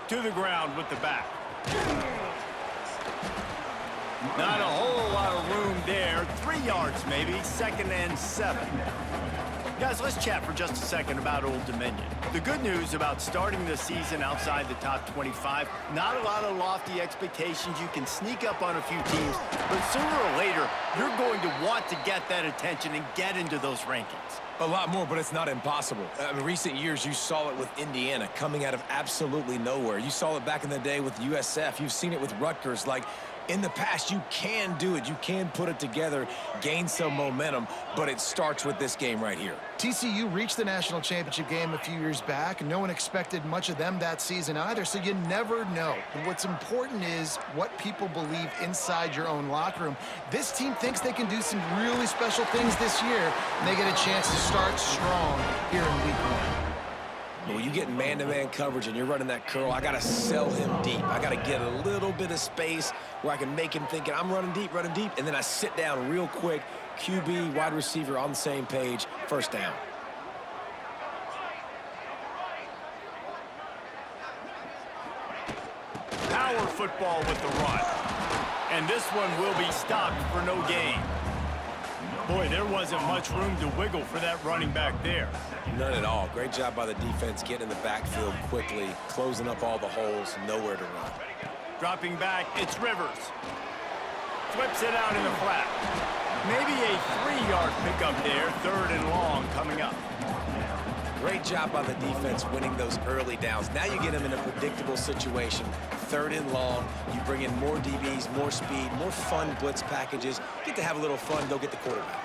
To the ground with the back. Not a whole lot of room there. 3 yards maybe, 2nd and 7. Guys, let's chat for just a second about Old Dominion. The good news about starting the season outside the top 25, not a lot of lofty expectations. You can sneak up on a few teams, but sooner or later, you're going to want to get that attention and get into those rankings. A lot more, but it's not impossible. In recent years, you saw it with Indiana coming out of absolutely nowhere. You saw it back in the day with USF. You've seen it with Rutgers. Like, in the past, you can do it. You can put it together, gain some momentum, but it starts with this game right here. TCU reached the national championship game a few years back, and no one expected much of them that season either, so you never know. But what's important is what people believe inside your own locker room. This team thinks they can do some really special things this year, and they get a chance to start strong here in week 1. When you get man-to-man coverage and you're running that curl, I got to sell him deep. I got to get a little bit of space where I can make him thinking I'm running deep, and then I sit down real quick. QB, wide receiver on the same page, 1st down. Power football with the run. And this one will be stopped for no gain. Boy, there wasn't much room to wiggle for that running back there. None at all. Great job by the defense getting in the backfield quickly, closing up all the holes, nowhere to run. Dropping back, it's Rivers. Flips it out in the flat. Maybe a 3-yard pickup there, 3rd and long coming up. Great job by the defense winning those early downs. Now you get them in a predictable situation. 3rd and long. You bring in more DBs, more speed, more fun blitz packages. Get to have a little fun, go get the quarterback.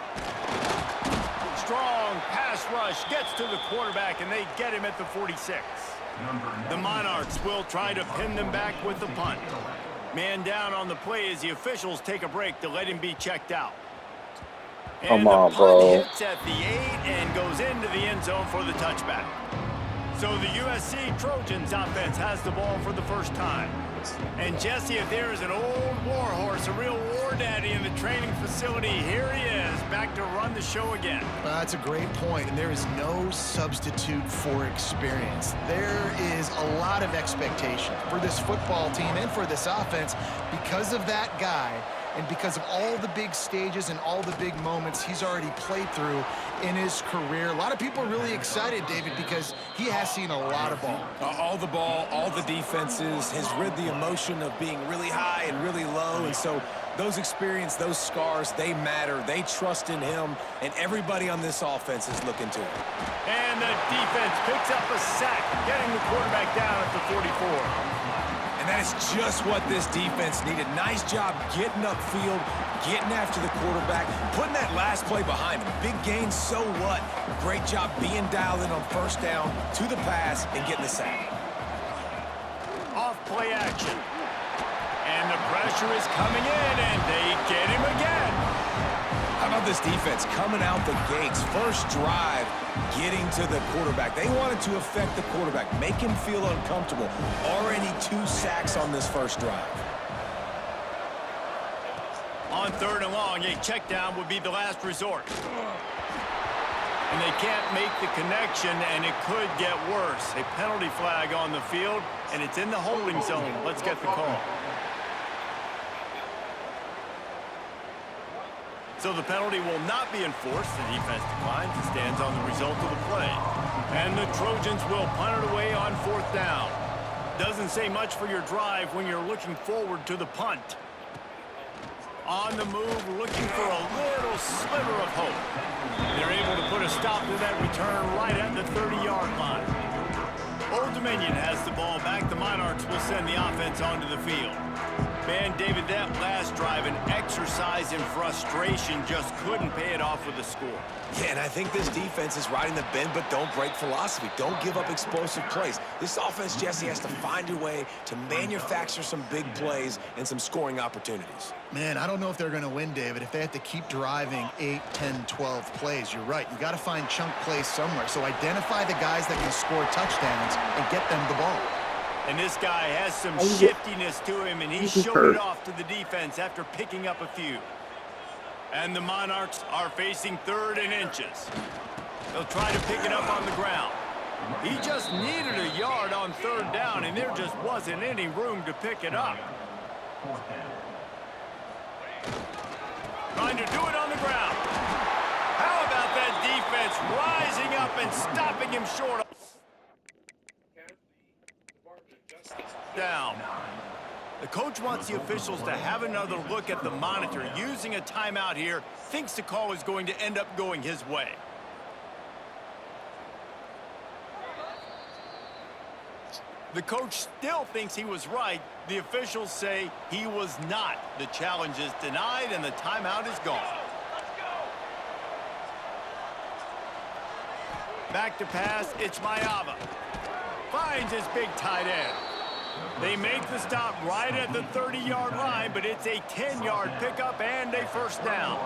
Strong pass rush gets to the quarterback, and they get him at the 46. The Monarchs will try to pin them back with the punt. Man down on the play as the officials take a break to let him be checked out. And Come on, the bro. punt hits at the 8 and goes into the end zone for the touchback. So the USC Trojans offense has the ball for the first time. And Jesse, if there is an old war horse, a real war daddy in the training facility, here he is, back to run the show again. That's a great point, and there is no substitute for experience. There is a lot of expectation for this football team and for this offense because of that guy and because of all the big stages and all the big moments he's already played through in his career. A lot of people are really excited, David, because he has seen a lot of ball. All the ball, all the defenses, has rid the emotion of being really high and really low, and so those experience, those scars, they matter. They trust in him, and everybody on this offense is looking to him. And the defense picks up a sack, getting the quarterback down at the 44. And that is just what this defense needed. Nice job getting upfield, getting after the quarterback, putting that last play behind him. Big gain, so what? Great job being dialed in on 1st down to the pass and getting the sack. Off play action. And the pressure is coming in, and they get him again. How about this defense coming out the gates? First drive, getting to the quarterback. They wanted to affect the quarterback, make him feel uncomfortable. Already 2 sacks on this first drive. On 3rd and long, a check down would be the last resort. And they can't make the connection, and it could get worse. A penalty flag on the field, and it's in the holding zone. Let's get the call. So the penalty will not be enforced. The defense declines and stands on the result of the play. And the Trojans will punt it away on 4th down. Doesn't say much for your drive when you're looking forward to the punt. On the move, looking for a little sliver of hope. They're able to put a stop to that return right at the 30-yard line. Old Dominion has the ball back. The Monarchs will send the offense onto the field. Man, David, that last drive, an exercise in frustration, just couldn't pay it off with a score. Yeah, and I think this defense is riding the bend but don't break philosophy. Don't give up explosive plays. This offense, Jesse, has to find a way to manufacture some big plays and some scoring opportunities. Man, I don't know if they're going to win, David, if they have to keep driving 8, 10, 12 plays. You're right. You got to find chunk plays somewhere. So identify the guys that can score touchdowns and get them the ball. And this guy has some shiftiness to him, and he showed it off to the defense after picking up a few. And the Monarchs are facing 3rd and inches. They'll try to pick it up on the ground. He just needed a yard on third down, and there just wasn't any room to pick it up. Trying to do it on the ground. How about that defense rising up and stopping him short? Down. The coach wants the officials to have another look at the monitor. Using a timeout here, thinks the call is going to end up going his way. The coach still thinks he was right. The officials say he was not. The challenge is denied and the timeout is gone. Back to pass, it's Mayava. Finds his big tight end. They make the stop right at the 30-yard line, but it's a 10-yard pickup and a first down.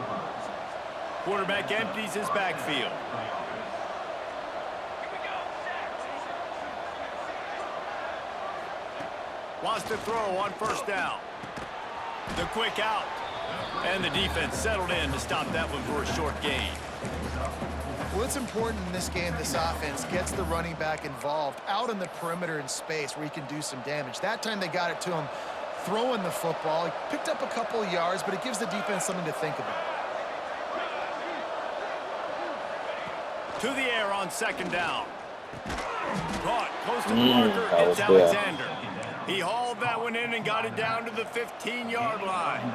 Quarterback empties his backfield. Wants to throw on first down. The quick out. And the defense settled in to stop that one for a short gain. Well, it's important in this game this offense gets the running back involved out on the perimeter in space where he can do some damage. That time they got it to him throwing the football. He picked up a couple of yards, but it gives the defense something to think about. To the air on second down. Caught close to the marker. It's Alexander. He hauled that one in and got it down to the 15-yard line.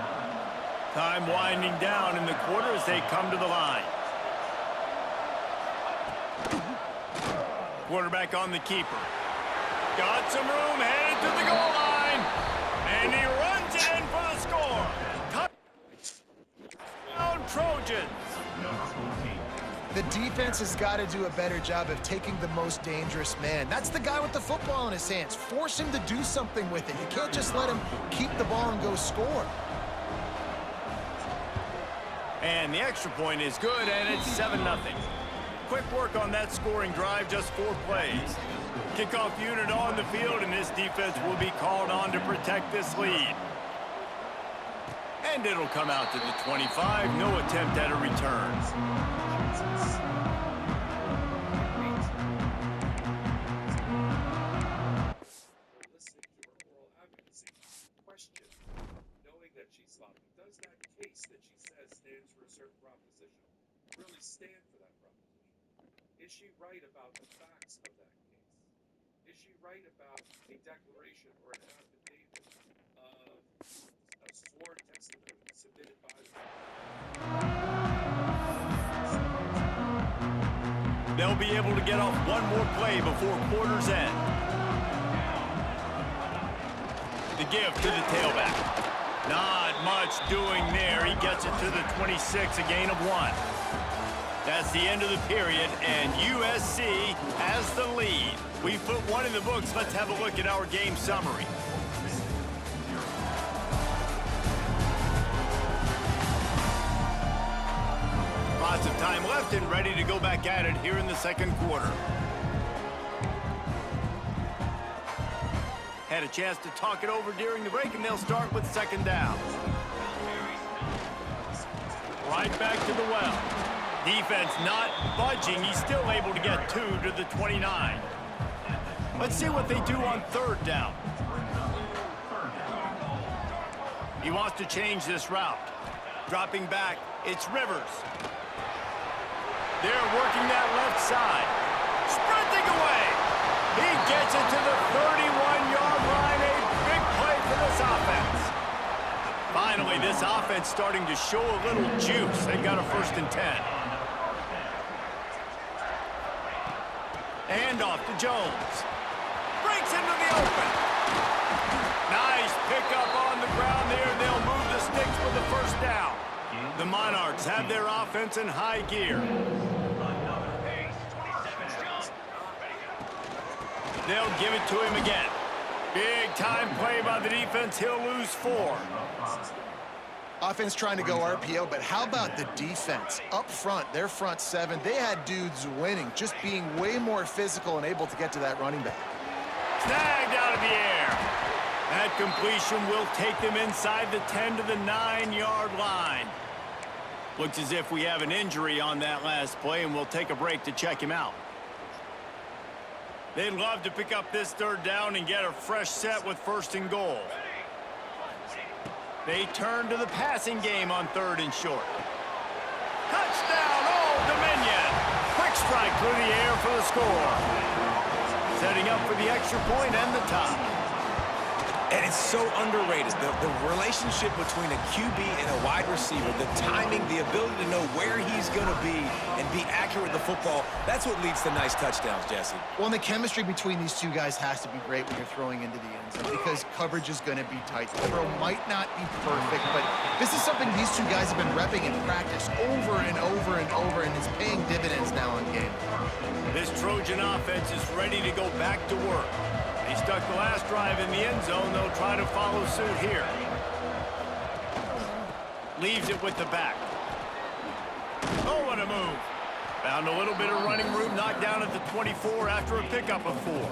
Time winding down in the quarter as they come to the line. Quarterback on the keeper. Got some room, headed to the goal line. And he runs it in for the score. Touchdown Trojans. The defense has got to do a better job of taking the most dangerous man. That's the guy with the football in his hands. Force him to do something with it. You can't just let him keep the ball and go score. And the extra point is good, and it's 7-0. Quick work on that scoring drive, just 4 plays. Kickoff unit on the field, and this defense will be called on to protect this lead. And it'll come out to the 25. No attempt at a return. Knowing that she's sloppy, does that case that she says stands for a certain proposition really stand for that proposition? Is she right about the facts of that case? Is she right about a declaration or an affidavit of a sworn testimony submitted by the They'll be able to get off one more play before quarter's end. The give to the tailback. Not much doing there. He gets it to the 26, a gain of 1. That's the end of the period, and USC has the lead. We've put one in the books. Let's have a look at our game summary. Lots of time left and ready to go back at it here in the second quarter. Had a chance to talk it over during the break, and they'll start with second down. Right back to the well. Defense not budging. He's still able to get 2 to the 29. Let's see what they do on third down. He wants to change this route. Dropping back, it's Rivers. They're working that left side. Sprinting away. He gets it to the 31-yard line. A big play for this offense. Finally, this offense starting to show a little juice. They've got a 1st and 10. Hand off to Jones. Breaks into the open. Nice pickup on the ground there. They'll move the sticks for the first down. The Monarchs have their offense in high gear. They'll give it to him again. Big time play by the defense. He'll lose 4. Offense trying to go RPO, but how about the defense? Up front, their front 7, they had dudes winning, just being way more physical and able to get to that running back. Snagged out of the air. That completion will take them inside the 10 to the 9-yard line. Looks as if we have an injury on that last play, and we'll take a break to check him out. They'd love to pick up this third down and get a fresh set with 1st and goal. They turn to the passing game on 3rd and short. Touchdown, Old Dominion! Quick strike through the air for the score. Setting up for the extra point and the top. And it's so underrated. The relationship between a QB and a wide receiver, the timing, the ability to know where he's going to be and be accurate with the football, that's what leads to nice touchdowns, Jesse. Well, and the chemistry between these two guys has to be great when you're throwing into the end zone because coverage is going to be tight. The throw might not be perfect, but this is something these two guys have been repping in practice over and over and over, and it's paying dividends now in game. This Trojan offense is ready to go back to work. They stuck the last drive in the end zone. They'll try to follow suit here. Leaves it with the back. Oh, what a move. Found a little bit of running room, knocked down at the 24 after a pickup of 4.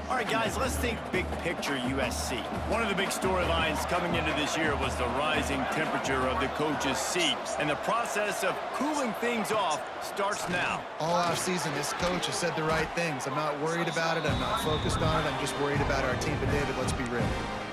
All right, guys, let's think big picture USC. One of the big storylines coming into this year was the rising temperature of the coach's seat. And the process of cooling things off starts now. All offseason, this coach has said the right things. I'm not worried about it. I'm not focused on it. I'm just worried about our team. But, David, let's be real.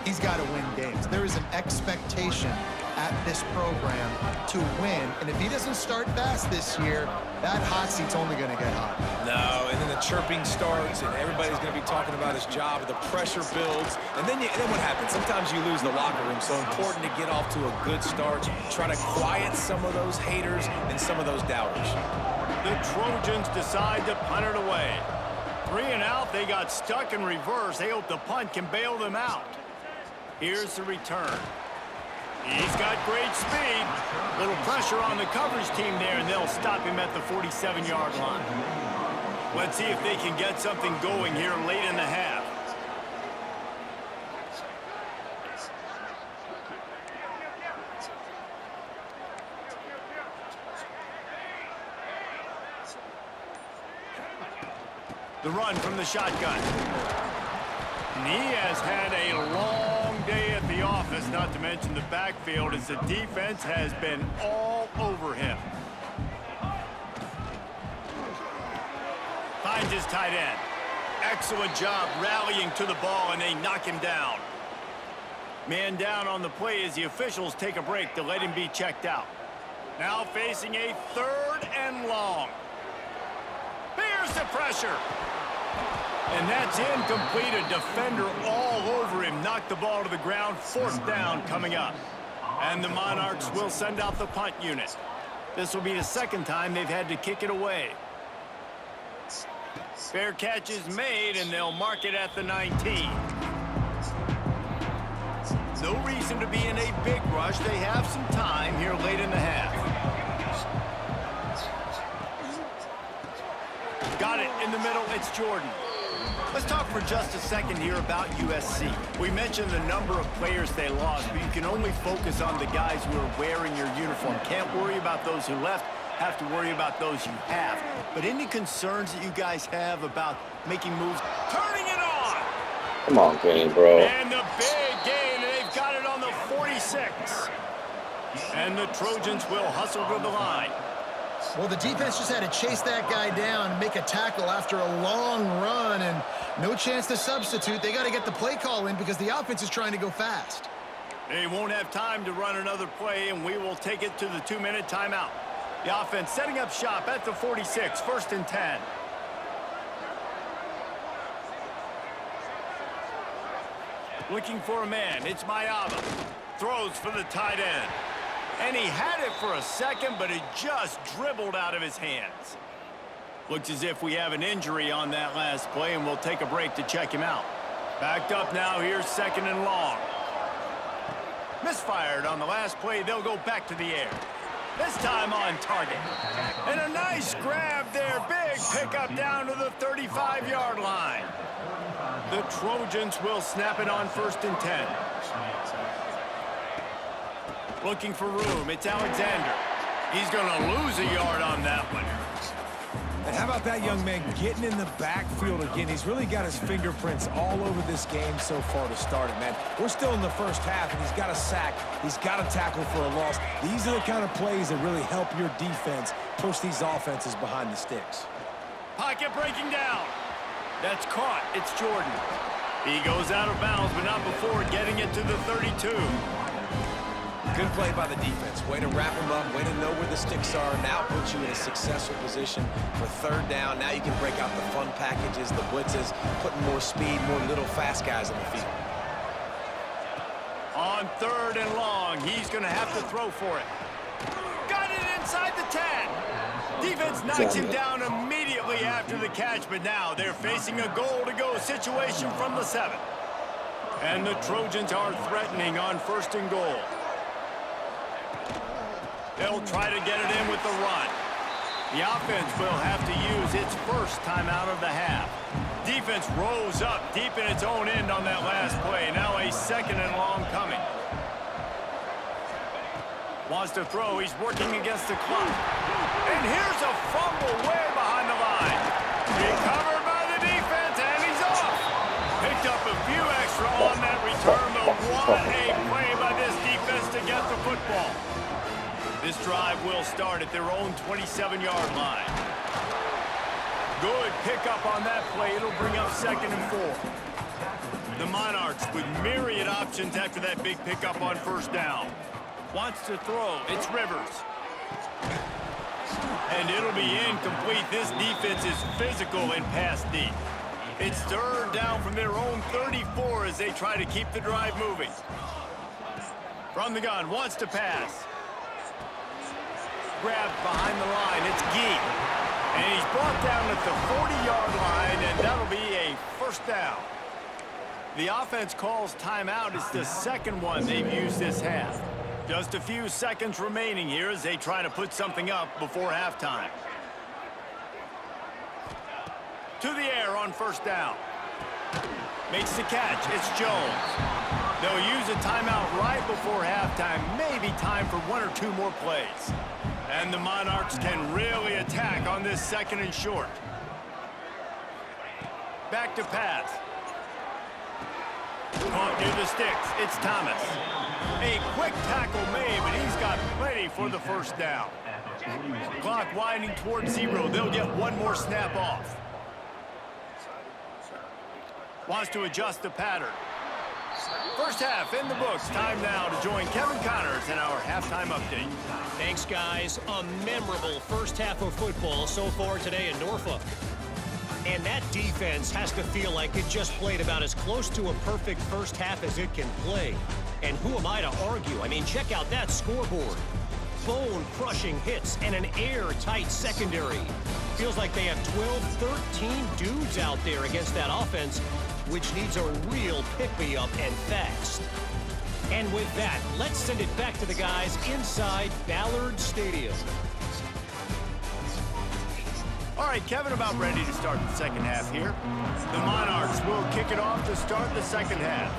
He's got to win games. There is an expectation at this program to win. And if he doesn't start fast this year, that hot seat's only going to get hot. No, and then the chirping starts, and everybody's going to be talking about his job. The pressure builds, and then what happens? Sometimes you lose the locker room, so important to get off to a good start. Try to quiet some of those haters and some of those doubters. The Trojans decide to punt it away. 3 and out, they got stuck in reverse. They hope the punt can bail them out. Here's the return. He's got great speed. Little pressure on the coverage team there, and they'll stop him at the 47-yard line. Let's see if they can get something going here late in the half. The run from the shotgun. And he has had a long day at the office, not to mention the backfield, as the defense has been all over him. Finds his tight end. Excellent job rallying to the ball, and they knock him down. Man down on the play as the officials take a break to let him be checked out. Now facing a 3rd and long. Here's the pressure. And that's incomplete. A defender all over him. Knocked the ball to the ground. 4th down coming up. And the Monarchs will send out the punt unit. This will be the 2nd time they've had to kick it away. Fair catch is made, and they'll mark it at the 19. No reason to be in a big rush. They have some time here late in the half. Got it in the middle. It's Jordan. Let's talk for just a second here about USC. We mentioned the number of players they lost, but you can only focus on the guys who are wearing your uniform. Can't worry about those who left. Have to worry about those you have. But any concerns that you guys have about making moves? Turning it on! Come on, Kenny, bro. And the big gain, and they've got it on the 46. And the Trojans will hustle to the line. Well, the defense just had to chase that guy down, make a tackle after a long run, and no chance to substitute. They got to get the play call in because the offense is trying to go fast. They won't have time to run another play, and we will take it to the 2-minute timeout. The offense setting up shop at the 46, 1st and 10. Looking for a man. It's Mayava. Throws for the tight end. And he had it for a second, but it just dribbled out of his hands. Looks as if we have an injury on that last play, and we'll take a break to check him out. Backed up now. Here's 2nd and long. Misfired on the last play. They'll go back to the air. This time on target. And a nice grab there. Big pickup down to the 35-yard line. The Trojans will snap it on 1st and 10. Looking for room. It's Alexander. He's going to lose a yard on that one. And how about that young man getting in the backfield again? He's really got his fingerprints all over this game so far to start it, man. We're still in the 1st half, and he's got a sack. He's got a tackle for a loss. These are the kind of plays that really help your defense push these offenses behind the sticks. Pocket breaking down. That's caught. It's Jordan. He goes out of bounds, but not before getting it to the 32. Good play by the defense. Way to wrap them up, way to know where the sticks are. Now puts you in a successful position for third down. Now you can break out the fun packages, the blitzes, putting more speed, more little fast guys in the field. On 3rd and long, he's going to have to throw for it. Got it inside the 10. Defense knocks him down immediately after the catch, but now they're facing a goal-to-go situation from the 7. And the Trojans are threatening on 1st and goal. They'll try to get it in with the run. The offense will have to use its first timeout of the half. Defense rose up deep in its own end on that last play. Now a 2nd and long coming. Wants to throw. He's working against the clock. And here's a fumble way behind the line. Recovered by the defense, and he's off. Picked up a few extra on that return, but what a play by this defense to get the football. This drive will start at their own 27-yard line. Good pickup on that play. It'll bring up 2nd and 4. The Monarchs with myriad options after that big pickup on 1st down. Wants to throw. It's Rivers. And it'll be incomplete. This defense is physical and pass deep. It's 3rd down from their own 34 as they try to keep the drive moving. From the gun, wants to pass. Grabbed behind the line. It's Gee. And he's brought down at the 40-yard line, and that'll be a 1st down. The offense calls timeout. It's the 2nd one they've used this half. Just a few seconds remaining here as they try to put something up before halftime. To the air on 1st down. Makes the catch. It's Jones. They'll use a timeout right before halftime. Maybe time for 1 or 2 more plays. And the Monarchs can really attack on this 2nd and short. Back to pass. Caught near the sticks. It's Thomas. A quick tackle made, but he's got plenty for the 1st down. Clock winding towards 0. They'll get 1 more snap off. Wants to adjust the pattern. 1st half in the books. Time now to join Kevin Connors in our halftime update. Thanks, guys. A memorable 1st half of football so far today in Norfolk. And that defense has to feel like it just played about as close to a perfect 1st half as it can play. And who am I to argue? I mean, check out that scoreboard. Bone-crushing hits and an airtight secondary. Feels like they have 12, 13 dudes out there against that offense, which needs a real pick-me-up and fast. And with that, let's send it back to the guys inside Ballard Stadium. All right, Kevin, about ready to start the 2nd half here. The Monarchs will kick it off to start the 2nd half.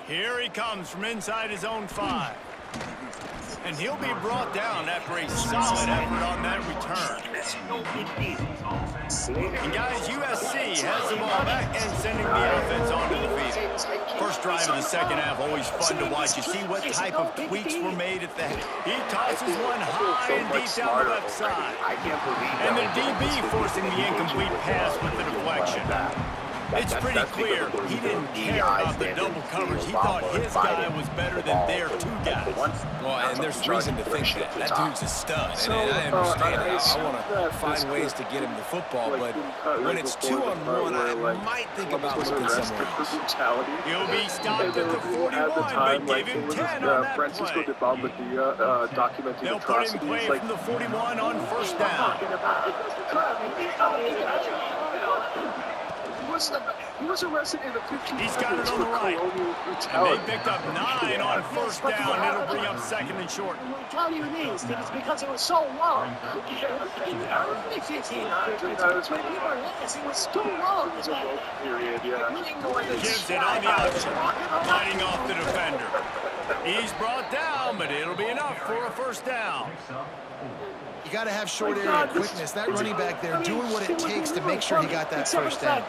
Here he comes from inside his own 5. And he'll be brought down after a solid effort on that return. And guys, USC has the ball back and sending the offense onto the field. 1st drive of the 2nd half, always fun to watch. You see what type of tweaks were made at the... He tosses one high and deep down the left side. And the DB forcing the incomplete pass with the deflection. It's pretty clear he didn't care about the double coverage. He thought his guy was better than their 2 guys. Well, and there's reason to think that. That dude's a stud, and I understand it. I want to find ways to get him the football, but when it's 2-on-1, I might think about looking somewhere else. He'll be stopped at the 41, but give him 10 on that play. They'll put him in play from the 41 on 1st down. He was arrested in the 15. He's got it on the right. And they picked up 9 on 1st down. It'll bring up 2nd and short. I'll tell you this, it's because it was so long. It was too long. Gives it on the option, lighting off the defender. He's brought down, but it'll be enough for a 1st down. You got to have short area quickness. That running back there doing what it takes to make sure he got that 1st down.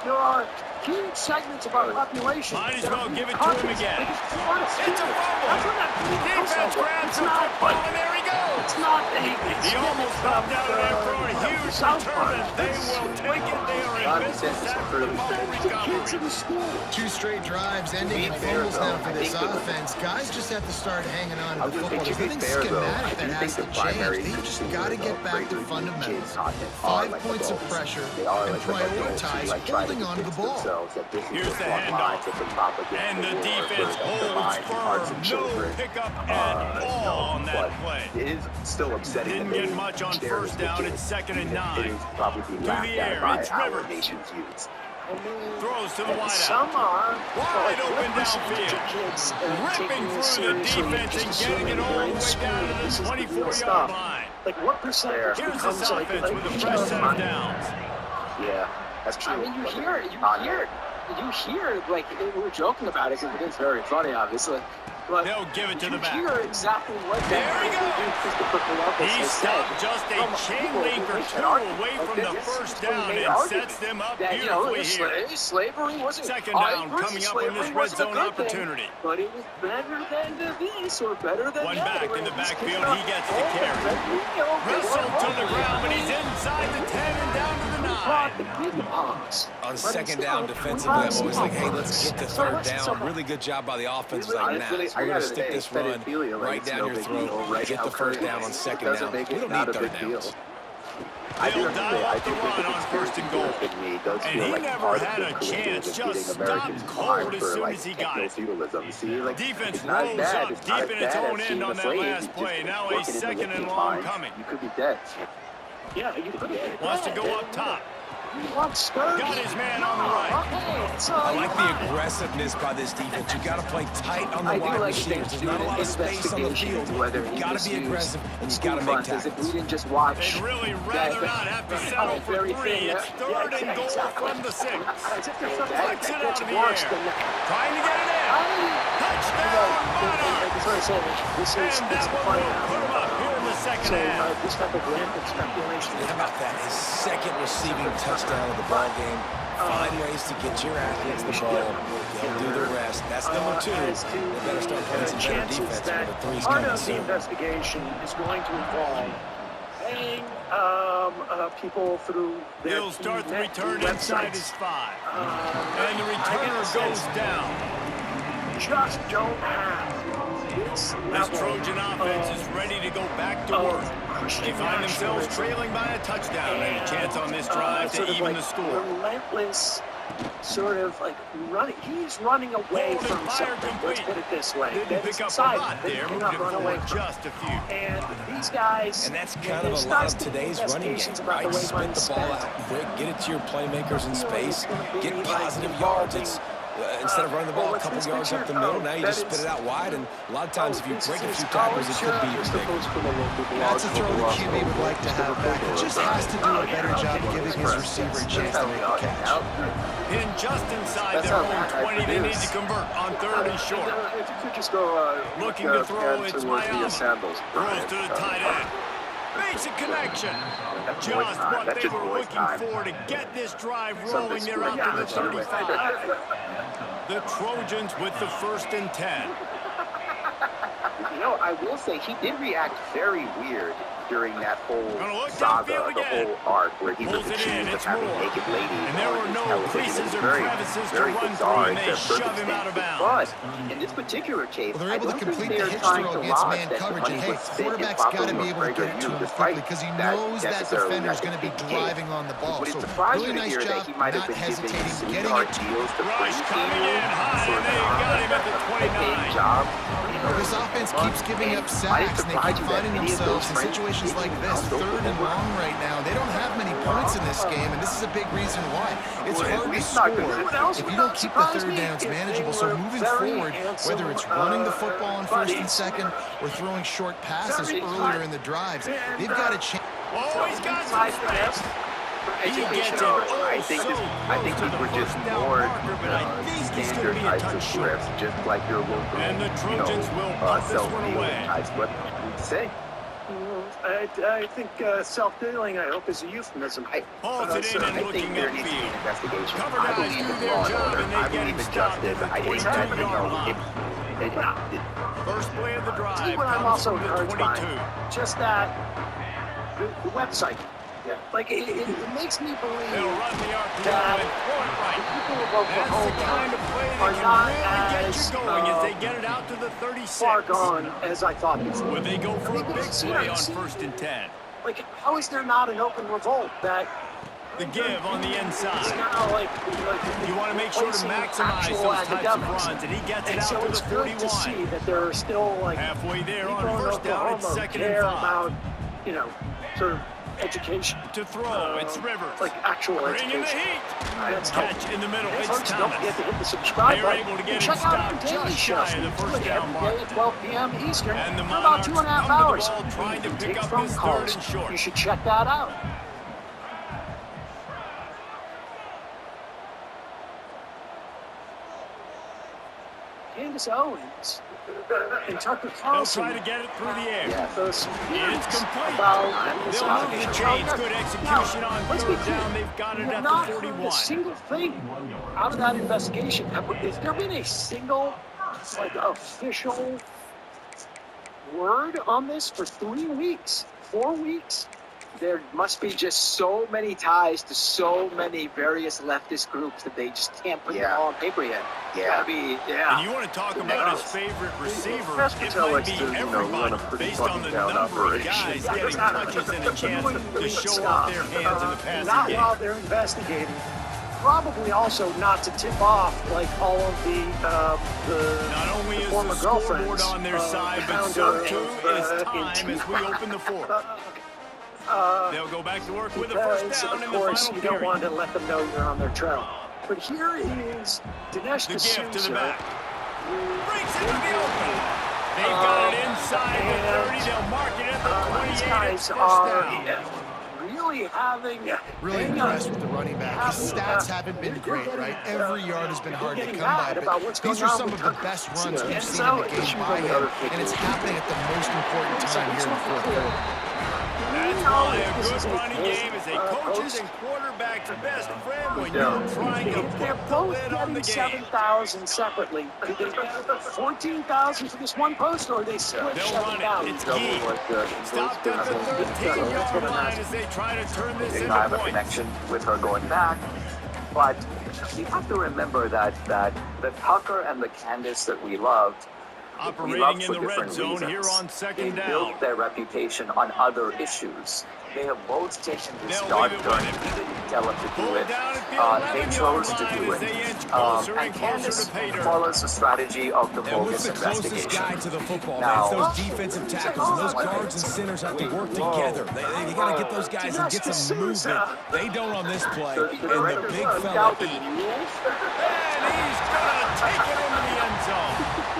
There are huge segments of our population. Might as well give it to him again. It's a fumble. Defense grabs the football, and there he goes. It's not He almost popped out of there for a huge return, and they will take it. They are in business after the ball recovery. 2 straight drives ending in fumbles now for this offense. Guys just have to start hanging on to the football. There's nothing schematic that has to change. They've just got to get back to fundamentals. 5 points of pressure and prioritize holding on to the ball. Here's the handoff. And the defense holds firm. No pickup at all on that play. It is still upsetting. Didn't get much on first down. It's 2nd and 9. It is probably being To laughed the at air. by It's our Rivers. nation's youths. Throws to the wideout. Some are. Wide open downfield. Kids, Ripping through the defense and getting it all the way down to the 24-yard line. Like, what percentage Here's becomes this like, offense with a fresh set of downs. Yeah, that's true. I mean, you hear, like, we were joking about it because it is very funny, obviously. But They'll give it to the back. you hear exactly what There he goes. Christopher Columbus He has stopped said. just a chain link or two away from the first down and sets them up beautifully here. Slavery wasn't 2nd down coming up in this red zone opportunity. But it was better than this or better than One that. back in the backfield. He gets the carry. Wrestled to the ground, but he's inside the 10 and down to the 9. On 2nd down, defensively, I'm always like, hey, let's get to 3rd down. Really good job by the offense. Like, nah, we're going to stick this run right down your throat, get the 1st down on 2nd down. We don't need 3rd downs. They'll dial up the run on 1st and goal. And he never had a chance, just stopped cold as soon as he got it. Defense rolls up deep in its own end on that last play. Now a 2nd and long coming. You could be dead. Yeah, you could have. Wants to go up top. Got his man on the right. I like the aggressiveness by this defense. You got to play tight on the wide receivers. There's not a lot of space on the field. You got to be aggressive, and you got to make tackles. We didn't just watch. They'd really rather not have to settle for 3. It's 3rd and goal from the 6. Flicks it out of the air. Trying to get it in. Touchdown, Monarchs. And that one will put him up here in the 2nd half. This type of rampant speculation. How about that? His 2nd receiving touchdown of the ball game. Find ways to get your athletes the ball. They'll do the rest. That's number 2. They better start playing some better defense when the 3's Part coming of the soon. investigation is going to involve paying people through their He'll start the return websites. inside his 5. And the returner goes down. Just don't have this This level Trojan offense is ready to go back to work. They find themselves trailing by a touchdown and a chance on this drive to sort of even like the score. relentless sort of like running. He's running away Holding from fire something. Let's complete. put it this way. Didn't That pick is up a inside lot him, but he there, cannot moved run it away forward from it. just a few. And these guys, And that's and kind of there's a lot guys of that today's make running game, investigations about right? the way Spit money's the ball spent. out quick, get it to your playmakers in space, get positive yards. It's instead of running the ball a couple yards up the middle, now you just spit it out wide, and a lot of times if you break a few tackles, it could be even bigger. That's a throw the QB would like to have back. He just has to do a better job giving his receiver a chance to make a catch. Pinned just inside their own 20. They need to convert on 3rd and short. If you could just go Looking to throw, it's Miami. sandals. Throws to the tight end. Makes a connection. Just what they were looking for to get this drive rolling. They're out to the 35. The Trojans with the 1st and 10. You know, I will say he did react very weird during that whole Gonna look saga, downfield the again. whole arc where he was Pulls it in, accused of it's having Moore. naked ladies. And there on were his no television. creases It was or very, crevices to very run bizarre through, and they in their shove him out of bounds. But in this particular case, Well, they're I able to don't think complete the they're hitch trying throw to against lodge man that coverage. money And hey, was spent quarterback's got to be able to get it to him quickly because he knows that defender's going to be driving on the ball. But So it's surprising really to nice hear that job he might not have been giving hesitating, getting sweetheart it to deals to bring Rush coming people in high, for and they got him at the 29. job. This offense keeps giving up sacks, and they keep finding themselves in situations like this, 3rd and long right now. They don't have many points in this game, and this is a big reason why. It's hard to score if you don't keep the 3rd downs manageable. So moving forward, whether it's running the football on 1st and 2nd or throwing short passes earlier in the drives, they've got a chance. Oh, he's got some space. He gets it I think we were just more but I think he's going to be a standard types touch of short. scripts, just like your local, And the Trojans will punt this one self-dealing away. types. What we say? I think self-dealing, I hope, is a euphemism. Hauls it in and I looking think there needs to be an upfield. investigation. Cover I guys believe do in their law and job order. and they I get believe him in stopped justice. at the I think that, 22-yard line. First play of the drive See what I'm comes also from the encouraged by? 22. Just that the website. Yeah. Like, it makes me believe They'll run the RPO that and throw it the right. people of That's the Oklahoma kind of play are that not can really get as you going as they get it out to the 36. far gone as I thought before. Would they go for a big play on See, 1st and 10? like, how is there not an open revolt that The give on the it's inside. now like You want to make sure to replacing maximize actual those types of academics. runs, and he gets it And out so to it's the good to 41. see that there are still like Halfway there people on in first down, Oklahoma it's who 2nd care and 5. about, you know, sort of education. To throw, it's Rivers. Like actual Bringing the education. heat. That's Catch in the middle, Hey, it's folks, don't forget Thomas. to hit the subscribe They're button able to get and him check out our stopped daily just show. shy of the first Every down mark. day at 12 p.m. Eastern And the for about Monarchs 2.5 come to the hours. ball trying to We pick take up phone this calls. third and short. You should check that out. Candace Owens and Tucker They'll Carlson. try to get it through the air. Yeah, those It's complete. about this They'll move the allegation. chains. Now, Good execution on let's be third clear. down. They've got We it have at not the heard 41. a single thing out of that investigation. Has there been a single, like, official word on this for 3 weeks, 4 weeks? There must be just so many ties to so many various leftist groups that they just can't put them all on paper yet. Gotta be, And you want to talk about his favorite receiver? It might be everybody based on the number of guys getting touches and a chance to show off their hands in the passing not game. while they're investigating. Probably also not to tip off like all of the Not only is former the scoreboard girlfriends, on their side, but so too is time as we open the fourth. They'll go back to work with a first because, down of in the course, final you don't period. want to let them know you're on their trail. But here is Dinesh The gift to D'Souza. the back. Breaks into the open. They've got it inside the 30. They'll mark it at the These 28. guys It's first are down. really having Really impressed with the running back. His stats haven't been great, right? Every yard has been hard to come by, but these are some of the best runs we've seen in the game by him, and it's happening at the most important time here in the fourth quarter. That's why a good running game is a coach's and quarterback's best friend when you're trying to If they're put the both lid on the getting game. 7,000 separately, do they get 14,000 for this one post, or they split They'll run it. 7,000? It's key. Stopped at the 13-yard line as they try to turn this I have into a points. connection with her going back, but you have to remember that the Tucker and the Candace that we loved, we Operating loved in for the red different zone reasons. here on They second down. built their reputation on other issues. They have both taken this They'll dark leave it turn. with him. We didn't tell them to do Pull it. down at the They 11-yard chose to line do as it. they inch closer And and closer Candace to pay dirt. follows the strategy of the And what's bogus the closest investigation. guy to the football, man? Now- It's those defensive tackles and those guards and centers have to work together. They got to get those guys and get some movement. They don't on this play. And the big fella, And he's going to take it into the end zone.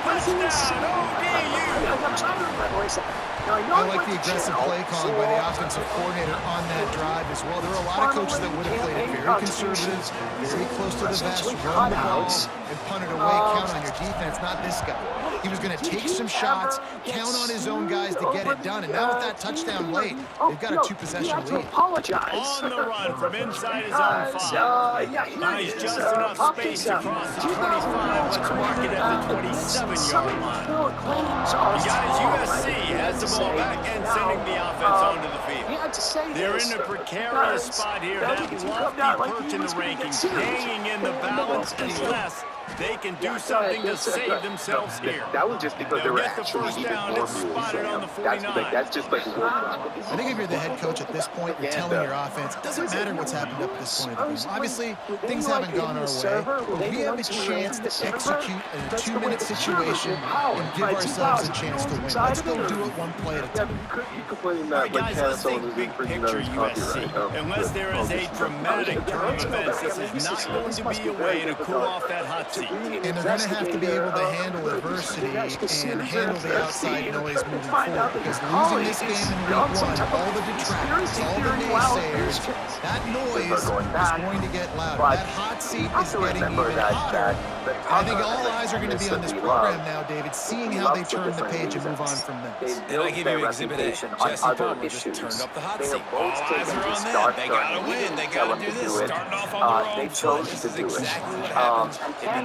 Touchdown, ODU. I'm trying to remember. Wait a second. Now, I know I it like went the to aggressive jail play calling by the for- offensive coordinator on that drive as well. There were a lot of coaches that would have played it very conservative, very close to the vest, run the ball, and punt it away, count on your defense, not this guy. He was going to take some shots, count on his own guys to get it done, and now with that touchdown late, they've got a two-possession lead. Apologize. On the run from inside his own 5. Nice just enough space across the 25. Let's mark it at the 27-yard line. You guys, USC has the ball back and sending the offense onto the field. They're in a precarious spot here. That lofty perch in the rankings, hanging in the balance unless they can do something to save themselves here. That was just because they They'll were get the actually first even down. more It's mules spotted than on the him. 49. That's just like I think if you're the head coach at this point, you're telling your offense, it doesn't matter what's happened up to this point of the game. Obviously, things haven't gone our way, but we have a chance to execute in a 2-minute situation and give ourselves a chance to win. Let's go do it one play at a time. All right, guys, let's think big picture USC. Unless there is a dramatic turn of events, this is not going to be a way to cool off that hot seat. And they're going to have to be able to handle adversity and handle the outside noise moving forward. Because losing this game in week 1, all the detractors, all the naysayers, that noise is going to get louder. That hot seat is getting even hotter. I think all eyes are going to be on this program now, David, seeing how they turn the page and move on from this. and I give you Exhibit A. Jesse Palmer just turned up the hot seat. All eyes are on them. They got to win. They got to do this. Starting off on the wrong foot. This is exactly what happens. They've been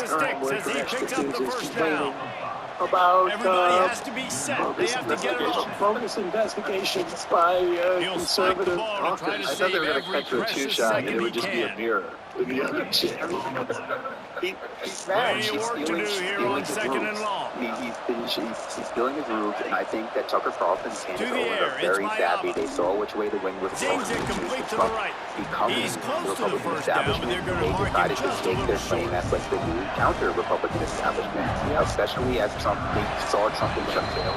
with the sticks as he picks up the first down. about Everybody has to be set. They have to get it off. bogus investigations by He'll spike the conservative ball and try to authors. I thought they were save going to every catch you a precious two-shot, and second it would he just be a can. mirror. With the other shit. He's mad. Plenty of She's work to stealing, do she's here stealing on his second and moves. long. He's stealing his moves, and I think that Tucker Carlson's hands To the over air, are it's very savvy. Mayaba. They saw which way the wind was blowing. Zings it which is complete to the Trump right. becoming He's close to the Republican first down, but establishment. they're going to They mark him decided to just a take little their claim short. as like the new counter-Republican establishment, especially as Trump, they saw Trump in Chuck Taylor.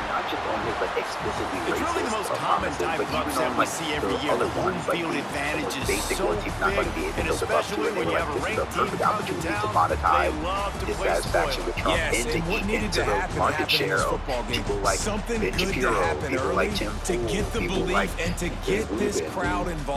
Not just on his like explicitly It's really the racist most common promises, type but of even upset on we like see the every year. other The home ones, like field the advantage most is basic so ones, he's not going to be big, able and to live up to especially it. They when were you like, have a this is ranked a team perfect come to opportunity to town, monetize they love to play dissatisfaction spoiler. with Trump Yes, and to and what eat needed into to the happen market happened in share this of football game. people like Something Ben good to Shapiro, happen people early like Tim to Pool, get the people belief like and to Jay get this Rubin, crowd involved.